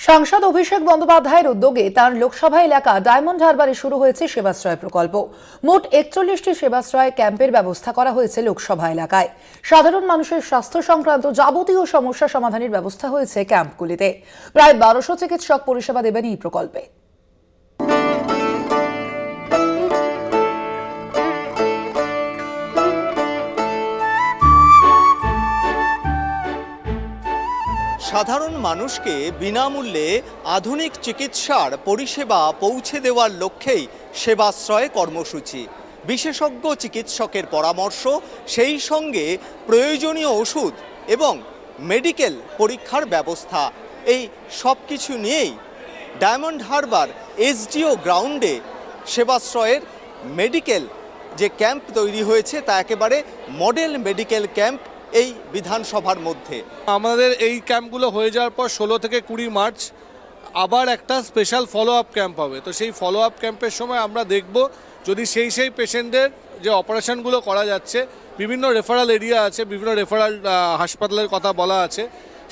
সাংসদ অভিষেক বন্দ্যোপাধ্যায়ের উদ্যোগে তার লোকসভা এলাকা ডায়মন্ড হারবারে শুরু হয়েছে সেবাশ্রয় প্রকল্প। মোট 41টি সেবাশ্রয় ক্যাম্পের ব্যবস্থা করা হয়েছে লোকসভা এলাকায়। সাধারণ মানুষের স্বাস্থ্য সংক্রান্ত যাবতীয় সমস্যা সমাধানের ব্যবস্থা হয়েছে ক্যাম্পগুলিতে। প্রায় 1200 চিকিৎসক পরিষেবা দেবেন এই প্রকল্পে। সাধারণ মানুষকে বিনামূল্যে আধুনিক চিকিৎসার পরিষেবা পৌঁছে দেওয়ার লক্ষ্যেই সেবাশ্রয় কর্মসূচি। বিশেষজ্ঞ চিকিৎসকের পরামর্শ, সেই সঙ্গে প্রয়োজনীয় ওষুধ এবং মেডিকেল পরীক্ষার ব্যবস্থা, এই সব কিছু নিয়েই ডায়মন্ড হারবার এসডিও গ্রাউন্ডে সেবাশ্রয়ের মেডিকেল যে ক্যাম্প তৈরি হয়েছে তা একেবারে মডেল মেডিকেল ক্যাম্প এই বিধানসভার মধ্যে। আমাদের এই ক্যাম্পগুলো হয়ে যাওয়ার পর 16 থেকে 20 মার্চ আবার একটা স্পেশাল ফলো আপ ক্যাম্প হবে। তো সেই ফলো আপ ক্যাম্পের সময় আমরা দেখব যদি সেই পেশেন্টদের যে অপারেশনগুলো করা যাচ্ছে, বিভিন্ন রেফারাল এরিয়া আছে, বিভিন্ন রেফারাল হাসপাতালের কথা বলা আছে,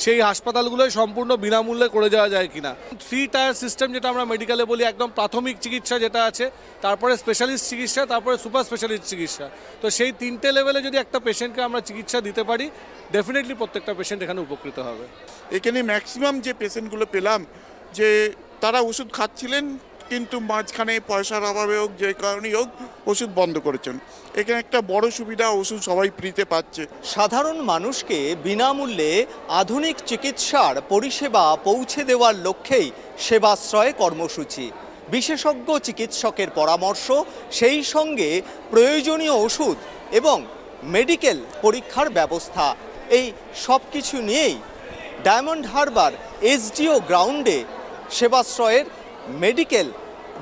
সেই হাসপাতালগুলোই সম্পূর্ণ বিনামূল্যে করে যাওয়া যায় কিনা। 3 টায়ার সিস্টেম যেটা আমরা মেডিকেলে বলি, একদম প্রাথমিক চিকিৎসা যেটা আছে, তারপরে স্পেশালিস্ট চিকিৎসা, তারপরে সুপার স্পেশালিস্ট চিকিৎসা। তো সেই 3টে লেভেলে যদি একটা পেশেন্টকে আমরা চিকিৎসা দিতে পারি, ডেফিনেটলি প্রত্যেকটা পেশেন্ট এখানে উপকৃত হবে। এখানে ম্যাক্সিমাম যে পেশেন্টগুলো পেলাম যে তারা ওষুধ খাচ্ছিলেন, কিন্তু মাঝখানে পয়সার অভাবে হোক, যে কারণেই হোক, ওষুধ বন্ধ করেছেন। এখানে একটা বড় সুবিধা, ওষুধ সবাই ফ্রিতে পাচ্ছে। সাধারণ মানুষকে বিনামূল্যে আধুনিক চিকিৎসার পরিষেবা পৌঁছে দেওয়ার লক্ষ্যেই সেবাশ্রয় কর্মসূচি। বিশেষজ্ঞ চিকিৎসকের পরামর্শ, সেই সঙ্গে প্রয়োজনীয় ওষুধ এবং মেডিকেল পরীক্ষার ব্যবস্থা, এই সব কিছু নিয়েই ডায়মন্ড হারবার এসডিও গ্রাউন্ডে সেবাশ্রয়ের মেডিকেল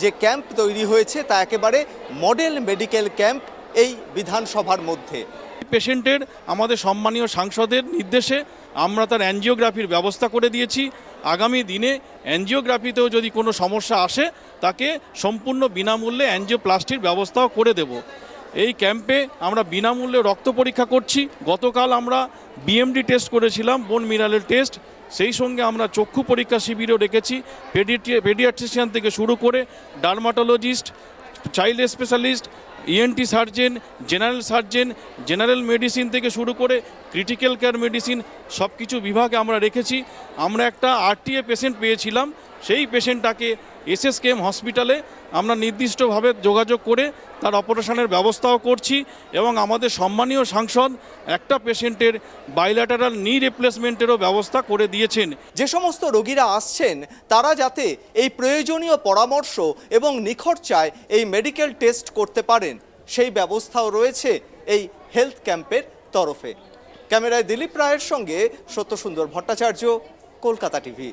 যে ক্যাম্প তৈরি হয়েছে তা একেবারে মডেল মেডিকেল ক্যাম্প এই বিধানসভার মধ্যে। পেশেন্টের আমাদের সম্মানীয় সাংসদের নির্দেশে আমরা তার অ্যাঞ্জিওগ্রাফির ব্যবস্থা করে দিয়েছি। আগামী দিনে অ্যাঞ্জিওগ্রাফিতেও যদি কোনো সমস্যা আসে, তাকে সম্পূর্ণ বিনামূল্যে অ্যাঞ্জিওপ্লাস্টির ব্যবস্থাও করে দেব। এই ক্যাম্পে আমরা বিনামূল্যে রক্ত পরীক্ষা করছি। গতকাল আমরা বিএমডি টেস্ট করেছিলাম, বোন মিনারেল টেস্ট। সেই সঙ্গে আমরা চক্ষু পরীক্ষা শিবিরও রেখেছি। পেডিয়াট্রিশিয়ান থেকে শুরু করে dermatologist, child specialist, ENT surgeon, general surgeon, general medicine থেকে শুরু করে ক্রিটিক্যাল কেয়ার মেডিসিন, সব কিছু বিভাগে আমরা রেখেছি। আমরা একটা আরটিএ পেশেন্ট পেয়েছিলাম, সেই পেশেন্টটাকে এসএসকেএম হসপিটালে আমরা নির্দিষ্টভাবে যোগাযোগ করে তার অপারেশনের ব্যবস্থাও করছি। এবং আমাদের সম্মানীয় সাংসদ একটা পেশেন্টের বাইল্যাটারাল নি রিপ্লেসমেন্টেরও ব্যবস্থা করে দিয়েছেন। যে সমস্ত রোগীরা আসছেন তারা যাতে এই প্রয়োজনীয় পরামর্শ এবং নিখরচায় এই মেডিকেল টেস্ট করতে পারেন, সেই ব্যবস্থাও রয়েছে এই হেলথ ক্যাম্পের তরফে। ক্যামেরায় দিলীপ রায়ের সঙ্গে সত্যসুন্দর ভট্টাচার্য, কলকাতা টিভি।